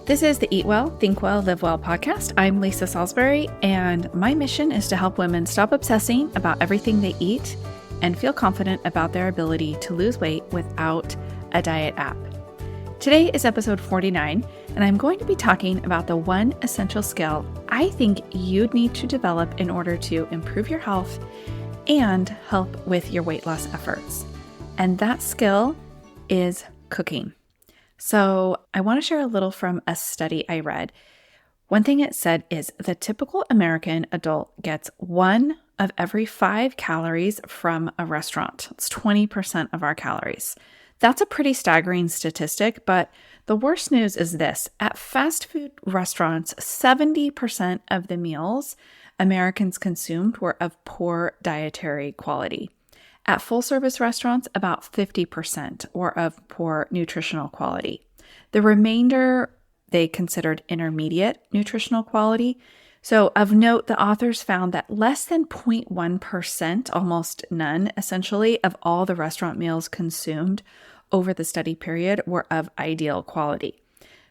This is the Eat Well, Think Well, Live Well podcast. I'm Lisa Salisbury, and my mission is to help women stop obsessing about everything they eat and feel confident about their ability to lose weight without a diet app. Today is episode 49, and I'm going to be talking about the one essential skill I think you'd need to develop in order to improve your health and help with your weight loss efforts. And that skill is cooking. So I want to share a little from a study I read. One thing it said is the typical American adult gets 1 of every 5 calories from a restaurant. It's 20% of our calories. That's a pretty staggering statistic, but the worst news is this. At fast food restaurants, 70% of the meals Americans consumed were of poor dietary quality. At full-service restaurants, about 50% were of poor nutritional quality. The remainder they considered intermediate nutritional quality. So of note, the authors found that less than 0.1%, almost none essentially, of all the restaurant meals consumed over the study period were of ideal quality.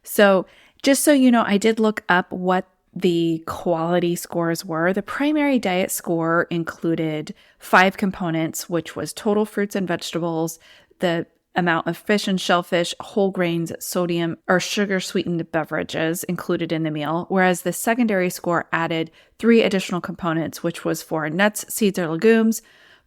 So just so you know, I did look up what the quality scores were. The primary diet score included 5 components, which was total fruits and vegetables, the amount of fish and shellfish, whole grains, sodium or sugar sweetened beverages included in the meal, whereas the secondary score added 3 additional components, which was for nuts, seeds or legumes,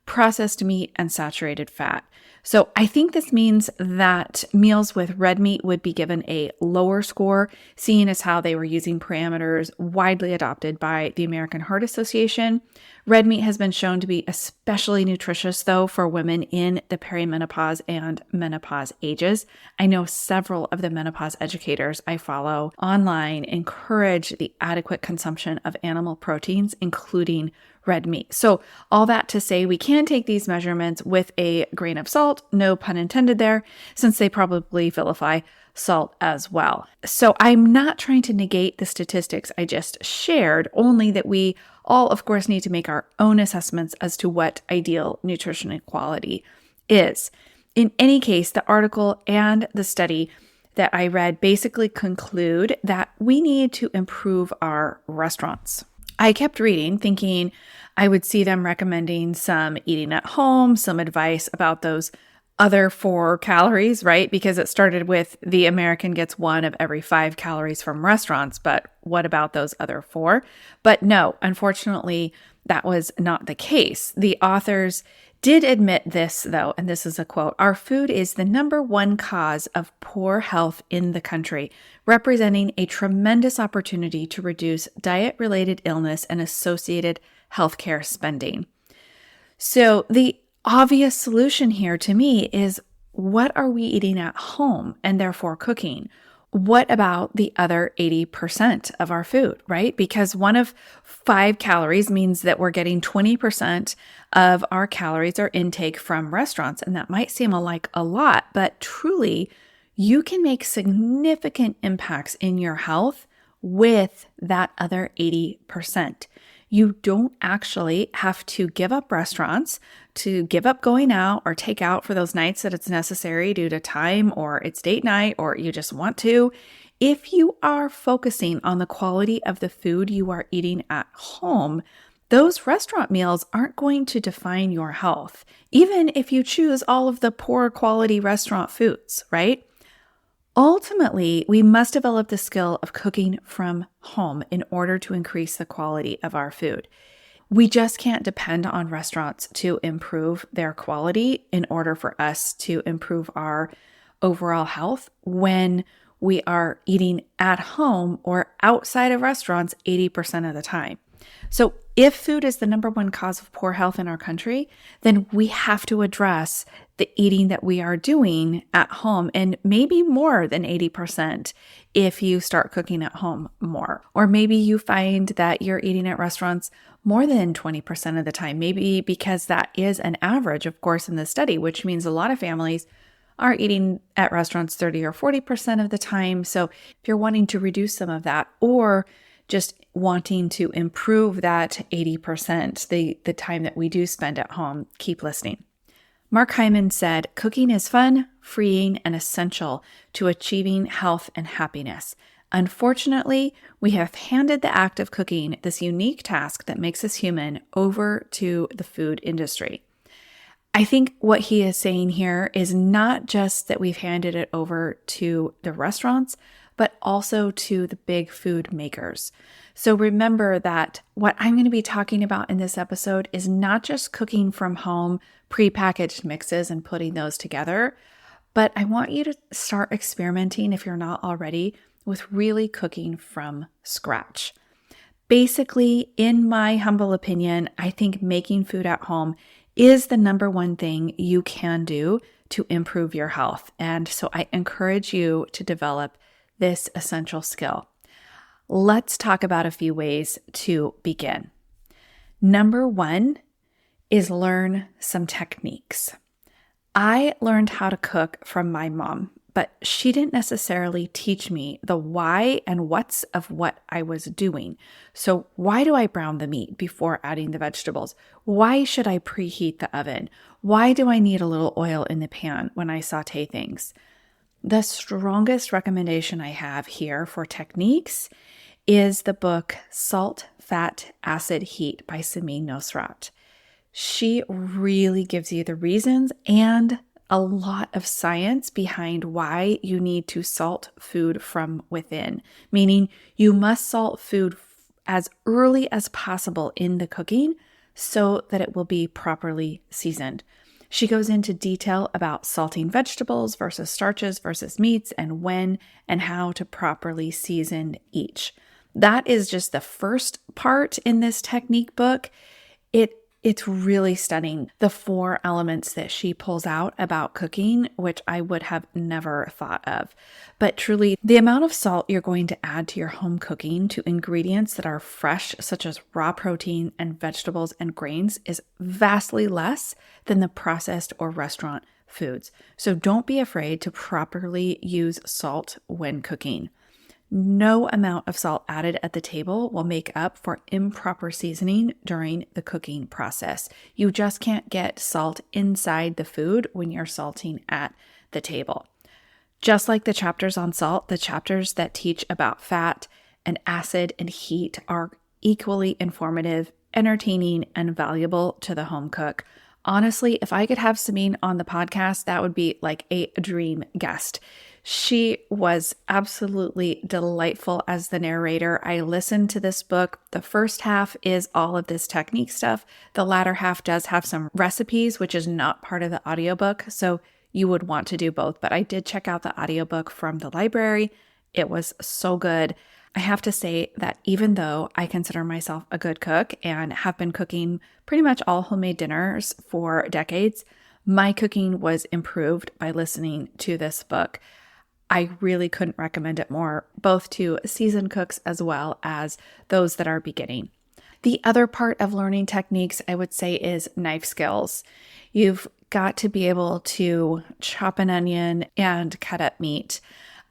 processed meat, and saturated fat. So I think this means that meals with red meat would be given a lower score, seeing as how they were using parameters widely adopted by the American Heart Association. Red meat has been shown to be especially nutritious, though, for women in the perimenopause and menopause ages. I know several of the menopause educators I follow online encourage the adequate consumption of animal proteins, including red meat. So all that to say, we can take these measurements with a grain of salt, no pun intended there, since they probably vilify salt as well. So I'm not trying to negate the statistics I just shared, only that we all, of course, need to make our own assessments as to what ideal nutrition equality is. In any case, the article and the study that I read basically conclude that we need to improve our restaurants. I kept reading, thinking I would see them recommending some eating at home, some advice about those other 4 calories, right? Because it started with the American gets 1 of every 5 calories from restaurants, but what about those other 4? But no, unfortunately, that was not the case. The authors did admit this, though, and this is a quote, "Our food is the number 1 cause of poor health in the country, representing a tremendous opportunity to reduce diet-related illness and associated healthcare spending." So the obvious solution here to me is, what are we eating at home and therefore cooking? What about the other 80% of our food, right? Because 1 of 5 calories means that we're getting 20% of our calories or intake from restaurants. And that might seem like a lot, but truly, you can make significant impacts in your health with that other 80%. You don't actually have to give up restaurants, to give up going out or take out for those nights that it's necessary due to time or it's date night or you just want to. If you are focusing on the quality of the food you are eating at home, those restaurant meals aren't going to define your health, even if you choose all of the poor quality restaurant foods, right? Ultimately, we must develop the skill of cooking from home in order to increase the quality of our food. We just can't depend on restaurants to improve their quality in order for us to improve our overall health when we are eating at home or outside of restaurants 80% of the time. So if food is the number 1 cause of poor health in our country, then we have to address the eating that we are doing at home, and maybe more than 80% if you start cooking at home more. Or maybe you find that you're eating at restaurants more than 20% of the time, maybe because that is an average, of course, in the study, which means a lot of families are eating at restaurants 30 or 40% of the time. So if you're wanting to reduce some of that, or just wanting to improve that 80%, the time that we do spend at home, keep listening. Mark Hyman said, "Cooking is fun, freeing, and essential to achieving health and happiness. Unfortunately, we have handed the act of cooking, this unique task that makes us human, over to the food industry. I think what he is saying here is not just that we've handed it over to the restaurants, but also to the big food makers. So remember that what I'm going to be talking about in this episode is not just cooking from home prepackaged mixes and putting those together, but I want you to start experimenting, if you're not already, with really cooking from scratch. Basically, in my humble opinion, I think making food at home is the number one thing you can do to improve your health. And so I encourage you to develop this essential skill. Let's talk about a few ways to begin. Number one is learn some techniques. I learned how to cook from my mom, but she didn't necessarily teach me the why and what's of what I was doing. So why do I brown the meat before adding the vegetables? Why should I preheat the oven? Why do I need a little oil in the pan when I saute things? The strongest recommendation I have here for techniques is the book Salt, Fat, Acid, Heat by Samin Nosrat. She really gives you the reasons and a lot of science behind why you need to salt food from within, meaning you must salt food as early as possible in the cooking so that it will be properly seasoned. She goes into detail about salting vegetables versus starches versus meats and when and how to properly season each. That is just the first part in this technique book. It's really stunning, the 4 elements that she pulls out about cooking, which I would have never thought of. But truly, the amount of salt you're going to add to your home cooking to ingredients that are fresh, such as raw protein and vegetables and grains, is vastly less than the processed or restaurant foods. So don't be afraid to properly use salt when cooking. No amount of salt added at the table will make up for improper seasoning during the cooking process. You just can't get salt inside the food when you're salting at the table. Just like the chapters on salt, the chapters that teach about fat and acid and heat are equally informative, entertaining, and valuable to the home cook. Honestly, if I could have Samin on the podcast, that would be like a dream guest. She was absolutely delightful as the narrator. I listened to this book. The first half is all of this technique stuff. The latter half does have some recipes, which is not part of the audiobook. So you would want to do both. But I did check out the audiobook from the library. It was so good. I have to say that even though I consider myself a good cook and have been cooking pretty much all homemade dinners for decades, my cooking was improved by listening to this book. I really couldn't recommend it more, both to seasoned cooks as well as those that are beginning. The other part of learning techniques, I would say, is knife skills. You've got to be able to chop an onion and cut up meat.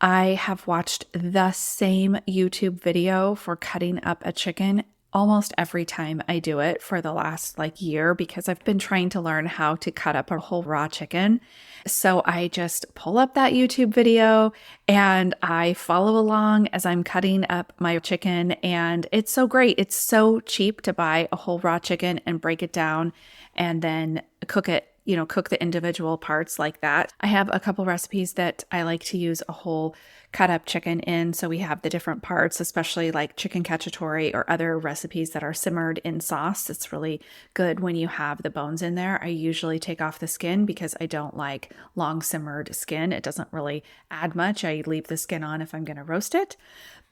I have watched the same YouTube video for cutting up a chicken almost every time I do it for the last year because I've been trying to learn how to cut up a whole raw chicken. So I just pull up that YouTube video and I follow along as I'm cutting up my chicken, and it's so great. It's so cheap to buy a whole raw chicken and break it down and then cook it, cook the individual parts like that. I have a couple recipes that I like to use a whole cut up chicken in. So we have the different parts, especially like chicken cacciatore or other recipes that are simmered in sauce. It's really good when you have the bones in there. I usually take off the skin because I don't like long simmered skin. It doesn't really add much. I leave the skin on if I'm going to roast it.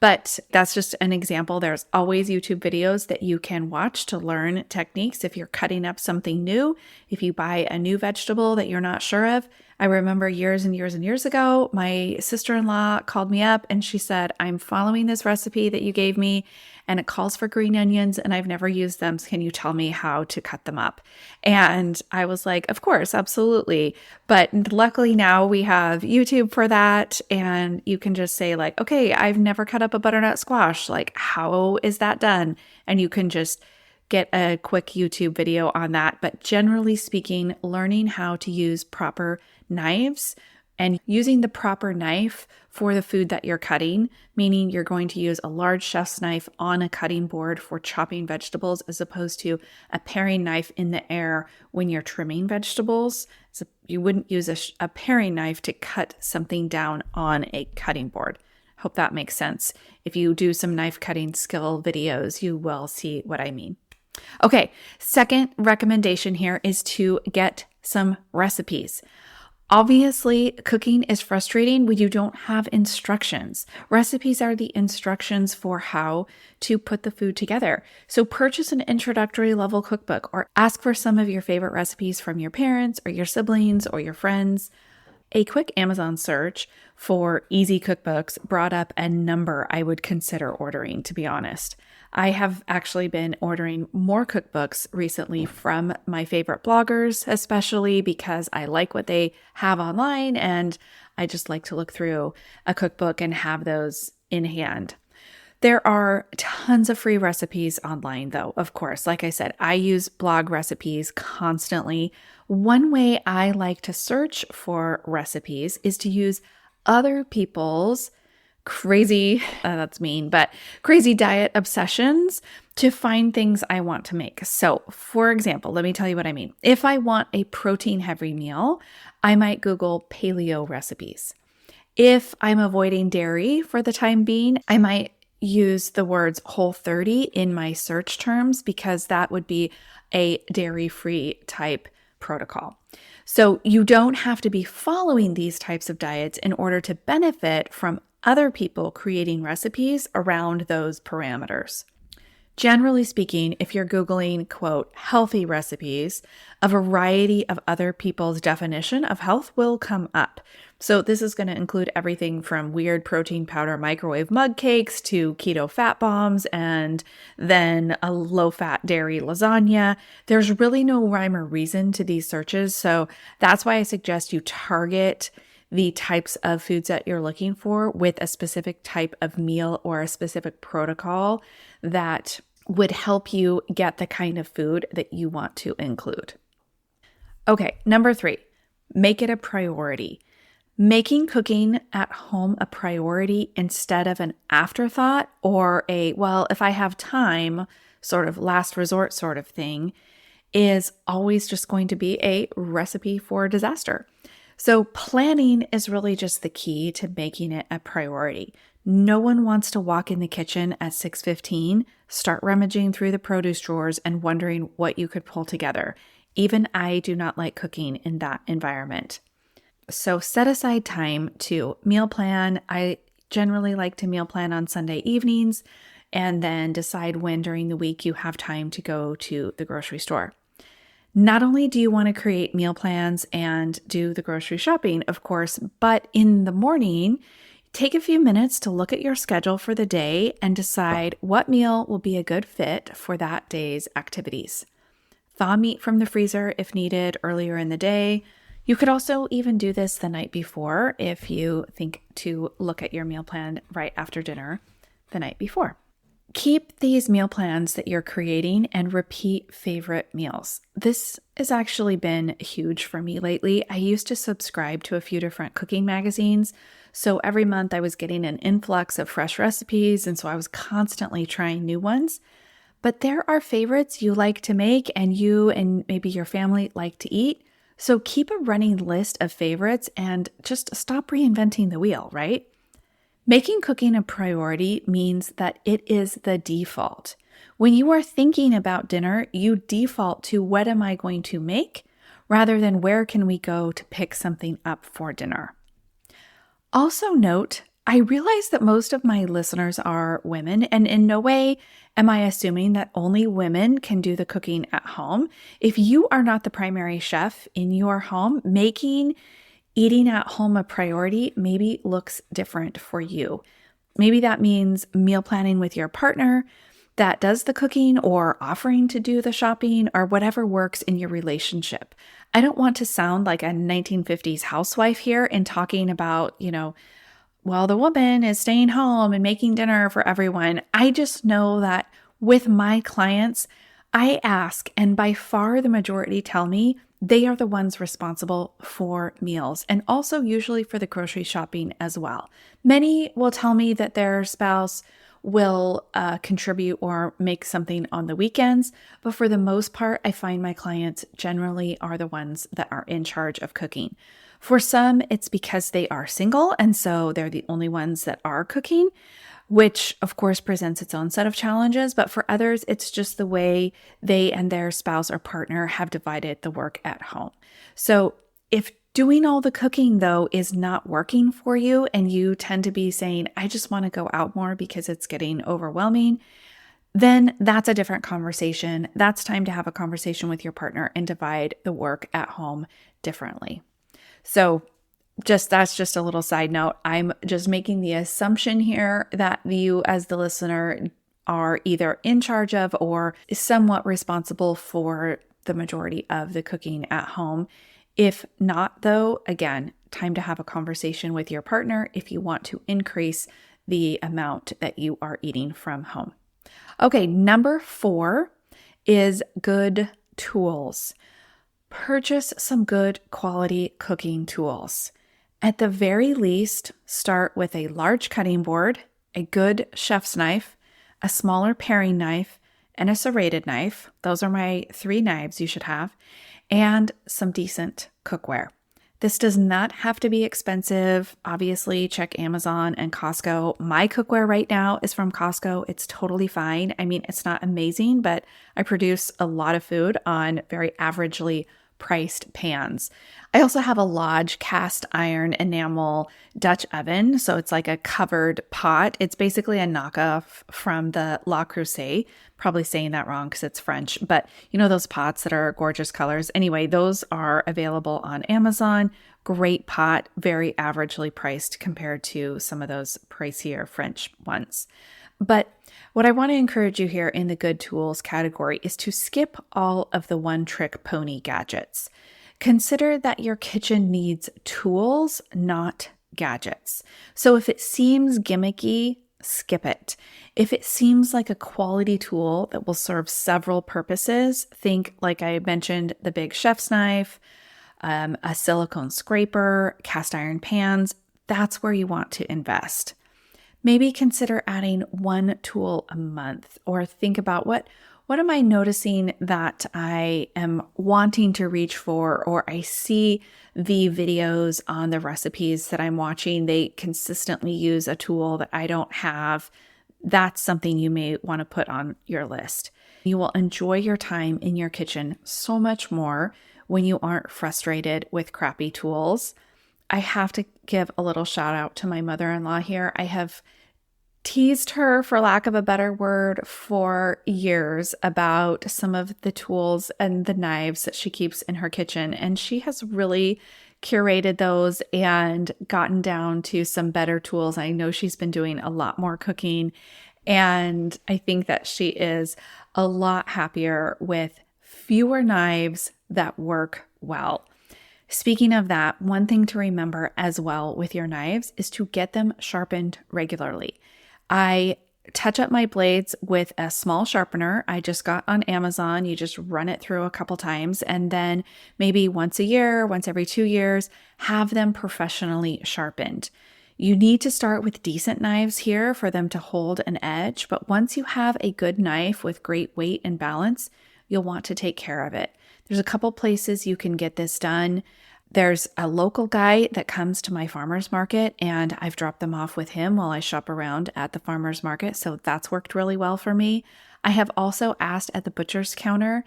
But that's just an example. There's always YouTube videos that you can watch to learn techniques if you're cutting up something new. If you buy a new vegetable that you're not sure of. I remember years and years and years ago, my sister-in-law called me up and she said, I'm following this recipe that you gave me and it calls for green onions and I've never used them. So can you tell me how to cut them up? And I was like, of course, absolutely. But luckily now we have YouTube for that. And you can just say okay, I've never cut up a butternut squash. How is that done? And you can just get a quick YouTube video on that. But generally speaking, learning how to use proper knives and using the proper knife for the food that you're cutting, meaning you're going to use a large chef's knife on a cutting board for chopping vegetables as opposed to a paring knife in the air when you're trimming vegetables. So you wouldn't use a paring knife to cut something down on a cutting board. Hope that makes sense. If you do some knife cutting skill videos, you will see what I mean. Okay, second recommendation here is to get some recipes. Obviously, cooking is frustrating when you don't have instructions. Recipes are the instructions for how to put the food together. So purchase an introductory level cookbook or ask for some of your favorite recipes from your parents or your siblings or your friends. A quick Amazon search for easy cookbooks brought up a number I would consider ordering, to be honest. I have actually been ordering more cookbooks recently from my favorite bloggers, especially because I like what they have online and I just like to look through a cookbook and have those in hand. There are tons of free recipes online, though, of course. Like I said, I use blog recipes constantly. One way I like to search for recipes is to use other people's crazy, that's mean, but crazy diet obsessions to find things I want to make. So, for example, let me tell you what I mean. If I want a protein-heavy meal, I might Google paleo recipes. If I'm avoiding dairy for the time being, I might use the words Whole30 in my search terms because that would be a dairy-free type protocol. So you don't have to be following these types of diets in order to benefit from other people creating recipes around those parameters. Generally speaking, if you're Googling, quote, healthy recipes, a variety of other people's definition of health will come up. So this is going to include everything from weird protein powder microwave mug cakes to keto fat bombs and then a low-fat dairy lasagna. There's really no rhyme or reason to these searches, so that's why I suggest you target the types of foods that you're looking for with a specific type of meal or a specific protocol that would help you get the kind of food that you want to include. Okay, number 3, make it a priority. Making cooking at home a priority instead of an afterthought or a, well, if I have time, sort of last resort sort of thing, is always just going to be a recipe for disaster. So planning is really just the key to making it a priority. No one wants to walk in the kitchen at 6:15, start rummaging through the produce drawers and wondering what you could pull together. Even I do not like cooking in that environment. So set aside time to meal plan. I generally like to meal plan on Sunday evenings and then decide when during the week you have time to go to the grocery store. Not only do you want to create meal plans and do the grocery shopping, of course, but in the morning, take a few minutes to look at your schedule for the day and decide what meal will be a good fit for that day's activities. Thaw meat from the freezer if needed earlier in the day. You could also even do this the night before if you think to look at your meal plan right after dinner the night before. Keep these meal plans that you're creating and repeat favorite meals. This has actually been huge for me lately. I used to subscribe to a few different cooking magazines, so every month I was getting an influx of fresh recipes, and so I was constantly trying new ones. But there are favorites you like to make and you and maybe your family like to eat. So keep a running list of favorites and just stop reinventing the wheel, right? Making cooking a priority means that it is the default. When you are thinking about dinner, you default to what am I going to make rather than where can we go to pick something up for dinner. Also note, I realize that most of my listeners are women, and in no way am I assuming that only women can do the cooking at home. If you are not the primary chef in your home, making eating at home a priority maybe looks different for you. Maybe that means meal planning with your partner that does the cooking or offering to do the shopping or whatever works in your relationship. I don't want to sound like a 1950s housewife here in talking about, well, the woman is staying home and making dinner for everyone. I just know that with my clients, I ask, and by far the majority tell me they are the ones responsible for meals and also usually for the grocery shopping as well. Many will tell me that their spouse will contribute or make something on the weekends, but for the most part, I find my clients generally are the ones that are in charge of cooking. For some, it's because they are single, and so they're the only ones that are cooking, which of course presents its own set of challenges. But for others, it's just the way they and their spouse or partner have divided the work at home. So if doing all the cooking, though, is not working for you and you tend to be saying, I just want to go out more because it's getting overwhelming, then that's a different conversation. That's time to have a conversation with your partner and divide the work at home differently. So that's just a little side note. I'm just making the assumption here that you as the listener are either in charge of or somewhat responsible for the majority of the cooking at home. If not, though, again, time to have a conversation with your partner if you want to increase the amount that you are eating from home. Okay, number 4 is good tools. Purchase some good quality cooking tools. At the very least, start with a large cutting board, a good chef's knife, a smaller paring knife, and a serrated knife. Those are my 3 knives you should have, and some decent cookware. This does not have to be expensive. Obviously, check Amazon and Costco. My cookware right now is from Costco. It's totally fine. I mean, it's not amazing, but I produce a lot of food on very averagely priced pans. I also have a Lodge cast iron enamel Dutch oven. So it's like a covered pot. It's basically a knockoff from the Le Creuset. Probably saying that wrong because it's French, but you know those pots that are gorgeous colors. Anyway, those are available on Amazon. Great pot, very averagely priced compared to some of those pricier French ones. But what I want to encourage you here in the good tools category is to skip all of the one-trick pony gadgets. Consider that your kitchen needs tools, not gadgets. So if it seems gimmicky, skip it. If it seems like a quality tool that will serve several purposes, think like I mentioned, the big chef's knife, a silicone scraper, cast iron pans, that's where you want to invest. Maybe consider adding 1 tool a month, or think about what am I noticing that I am wanting to reach for, or I see the videos on the recipes that I'm watching, they consistently use a tool that I don't have. That's something you may want to put on your list. You will enjoy your time in your kitchen so much more when you aren't frustrated with crappy tools. I have to give a little shout out to my mother-in-law here. I have teased her, for lack of a better word, for years about some of the tools and the knives that she keeps in her kitchen. And she has really curated those and gotten down to some better tools. I know she's been doing a lot more cooking, and I think that she is a lot happier with fewer knives that work well. Speaking of that, one thing to remember as well with your knives is to get them sharpened regularly. I touch up my blades with a small sharpener I just got on Amazon. You just run it through a couple times, and then maybe once a year, once every 2 years, have them professionally sharpened. You need to start with decent knives here for them to hold an edge, but once you have a good knife with great weight and balance, you'll want to take care of it. There's a couple places you can get this done. There's a local guy that comes to my farmer's market, and I've dropped them off with him while I shop around at the farmer's market. So that's worked really well for me. I have also asked at the butcher's counter.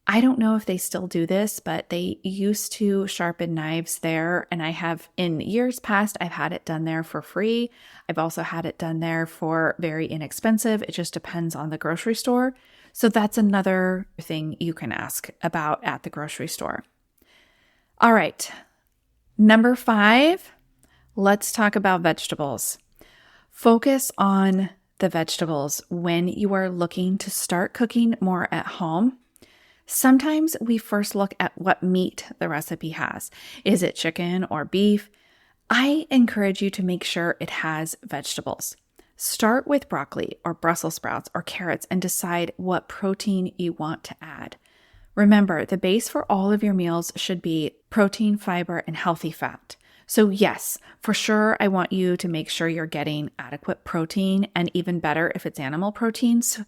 I don't know if they still do this, but they used to sharpen knives there. And I have, in years past, I've had it done there for free. I've also had it done there for very inexpensive. It just depends on the grocery store. So that's another thing you can ask about at the grocery store. All right, number 5, let's talk about vegetables. Focus on the vegetables when you are looking to start cooking more at home. Sometimes we first look at what meat the recipe has. Is it chicken or beef? I encourage you to make sure it has vegetables. Start with broccoli or Brussels sprouts or carrots and decide what protein you want to add. Remember, the base for all of your meals should be protein, fiber, and healthy fat. So yes, for sure, I want you to make sure you're getting adequate protein, and even better if it's animal proteins.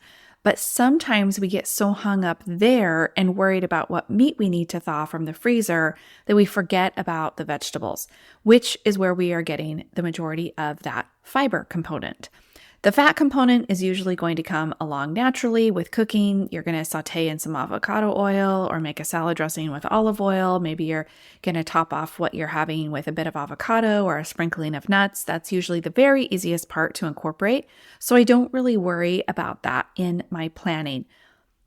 But sometimes we get so hung up there and worried about what meat we need to thaw from the freezer that we forget about the vegetables, which is where we are getting the majority of that fiber component. The fat component is usually going to come along naturally with cooking. You're going to saute in some avocado oil or make a salad dressing with olive oil. Maybe you're going to top off what you're having with a bit of avocado or a sprinkling of nuts. That's usually the very easiest part to incorporate. So I don't really worry about that in my planning.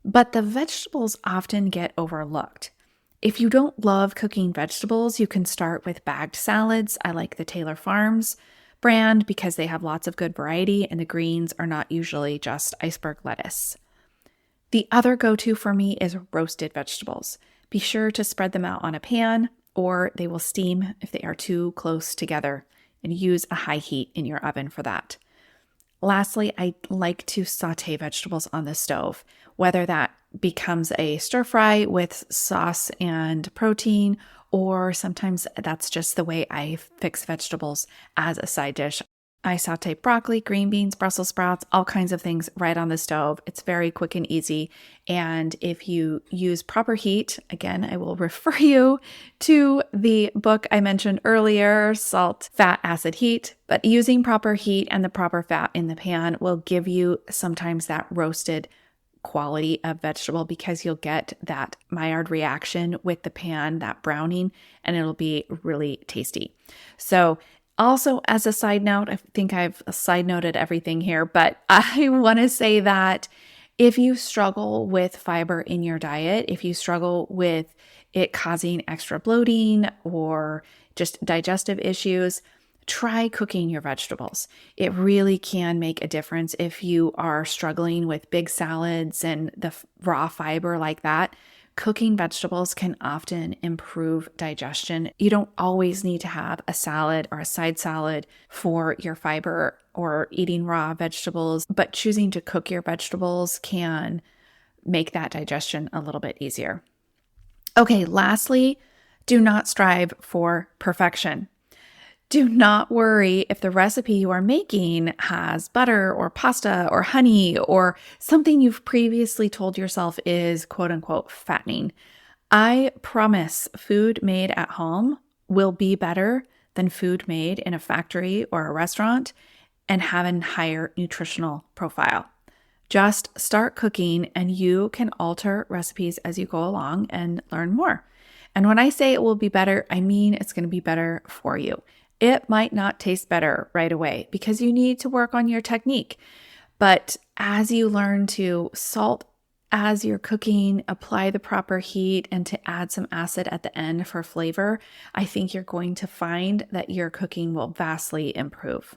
But the vegetables often get overlooked. If you don't love cooking vegetables, you can start with bagged salads. I like the Taylor Farms brand because they have lots of good variety and the greens are not usually just iceberg lettuce. The other go-to for me is roasted vegetables. Be sure to spread them out on a pan or they will steam if they are too close together, and use a high heat in your oven for that. Lastly, I like to saute vegetables on the stove, whether that becomes a stir fry with sauce and protein, or sometimes that's just the way I fix vegetables as a side dish. I saute broccoli, green beans, Brussels sprouts, all kinds of things right on the stove. It's very quick and easy. And if you use proper heat, again, I will refer you to the book I mentioned earlier, Salt, Fat, Acid, Heat. But using proper heat and the proper fat in the pan will give you sometimes that roasted quality of vegetable, because you'll get that Maillard reaction with the pan, that browning, and it'll be really tasty. So also, as a side note, I think I've side noted everything here, but I want to say that if you struggle with fiber in your diet, if you struggle with it causing extra bloating or just digestive issues, try cooking your vegetables. It really can make a difference if you are struggling with big salads and the raw fiber like that. Cooking vegetables can often improve digestion. You don't always need to have a salad or a side salad for your fiber or eating raw vegetables, but choosing to cook your vegetables can make that digestion a little bit easier. Okay, lastly, do not strive for perfection. Do not worry if the recipe you are making has butter or pasta or honey or something you've previously told yourself is quote unquote fattening. I promise food made at home will be better than food made in a factory or a restaurant and have a higher nutritional profile. Just start cooking and you can alter recipes as you go along and learn more. And when I say it will be better, I mean it's going to be better for you. It might not taste better right away because you need to work on your technique. But as you learn to salt as you're cooking, apply the proper heat, and to add some acid at the end for flavor, I think you're going to find that your cooking will vastly improve.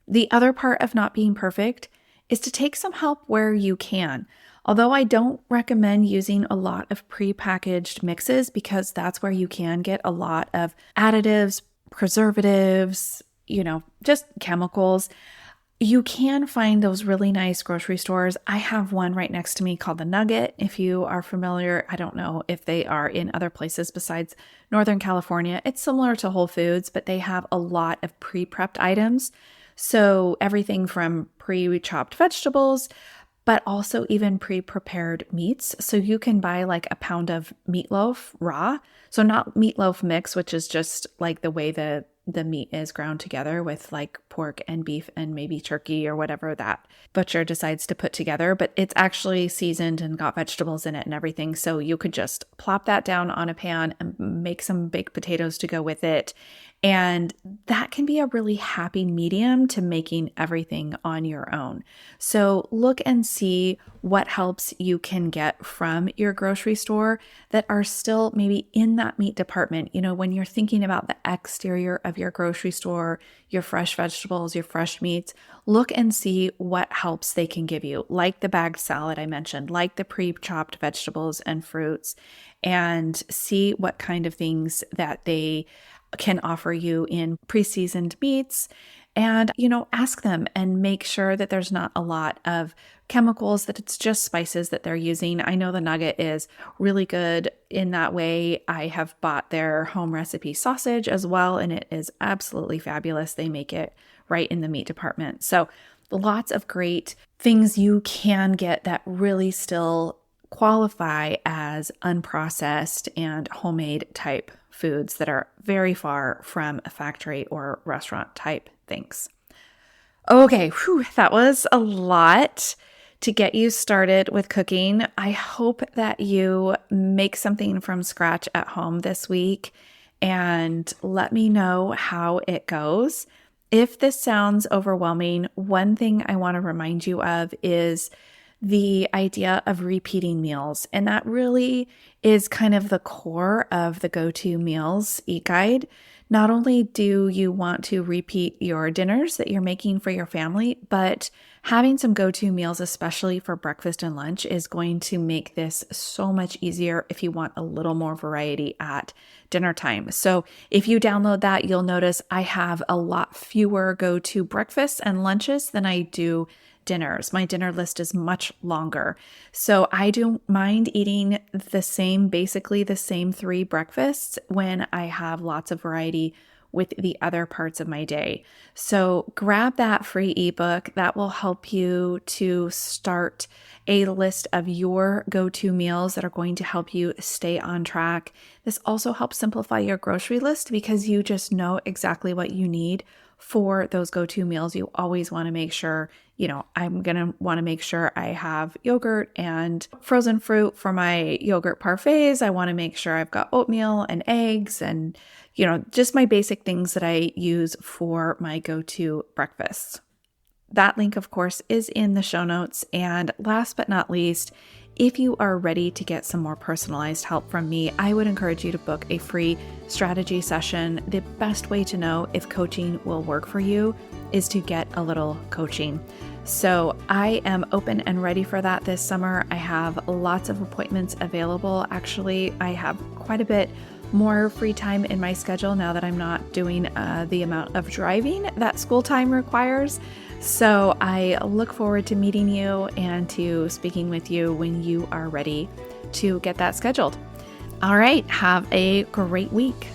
The other part of not being perfect is to take some help where you can. Although I don't recommend using a lot of prepackaged mixes because that's where you can get a lot of additives, preservatives, just chemicals. You can find those really nice grocery stores. I have one right next to me called The Nugget. If you are familiar, I don't know if they are in other places besides Northern California. It's similar to Whole Foods, but they have a lot of pre-prepped items. So everything from pre-chopped vegetables, but also even pre-prepared meats. So you can buy like a pound of meatloaf raw. So not meatloaf mix, which is just like the way the meat is ground together with like pork and beef and maybe turkey or whatever that butcher decides to put together, but it's actually seasoned and got vegetables in it and everything. So you could just plop that down on a pan and make some baked potatoes to go with it. And that can be a really happy medium to making everything on your own. So look and see what helps you can get from your grocery store that are still maybe in that meat department. When you're thinking about the exterior of your grocery store, your fresh vegetables, your fresh meats, look and see what helps they can give you, like the bagged salad I mentioned, like the pre-chopped vegetables and fruits, and see what kind of things that they can offer you in pre-seasoned meats And, ask them and make sure that there's not a lot of chemicals, that it's just spices that they're using. I know the Nugget is really good in that way. I have bought their home recipe sausage as well, and it is absolutely fabulous. They make it right in the meat department. So lots of great things you can get that really still qualify as unprocessed and homemade type foods that are very far from a factory or restaurant type things. Okay, that was a lot to get you started with cooking. I hope that you make something from scratch at home this week and let me know how it goes. If this sounds overwhelming, one thing I want to remind you of is the idea of repeating meals. And that really is kind of the core of the Go-To Meals Eat Guide. Not only do you want to repeat your dinners that you're making for your family, but having some go-to meals, especially for breakfast and lunch, is going to make this so much easier if you want a little more variety at dinner time. So if you download that, you'll notice I have a lot fewer go-to breakfasts and lunches than I do dinners. My dinner list is much longer. So I don't mind eating basically the same 3 breakfasts when I have lots of variety with the other parts of my day. So grab that free ebook that will help you to start a list of your go-to meals that are going to help you stay on track. This also helps simplify your grocery list because you just know exactly what you need for those go-to meals. You always want to make sure, I'm going to want to make sure I have yogurt and frozen fruit for my yogurt parfaits. I want to make sure I've got oatmeal and eggs and, just my basic things that I use for my go-to breakfasts. That link, of course, is in the show notes. And last but not least, if you are ready to get some more personalized help from me, I would encourage you to book a free strategy session. The best way to know if coaching will work for you is to get a little coaching. So I am open and ready for that this summer. I have lots of appointments available. Actually, I have quite a bit more free time in my schedule now that I'm not doing the amount of driving that school time requires. So I look forward to meeting you and to speaking with you when you are ready to get that scheduled. All right, have a great week.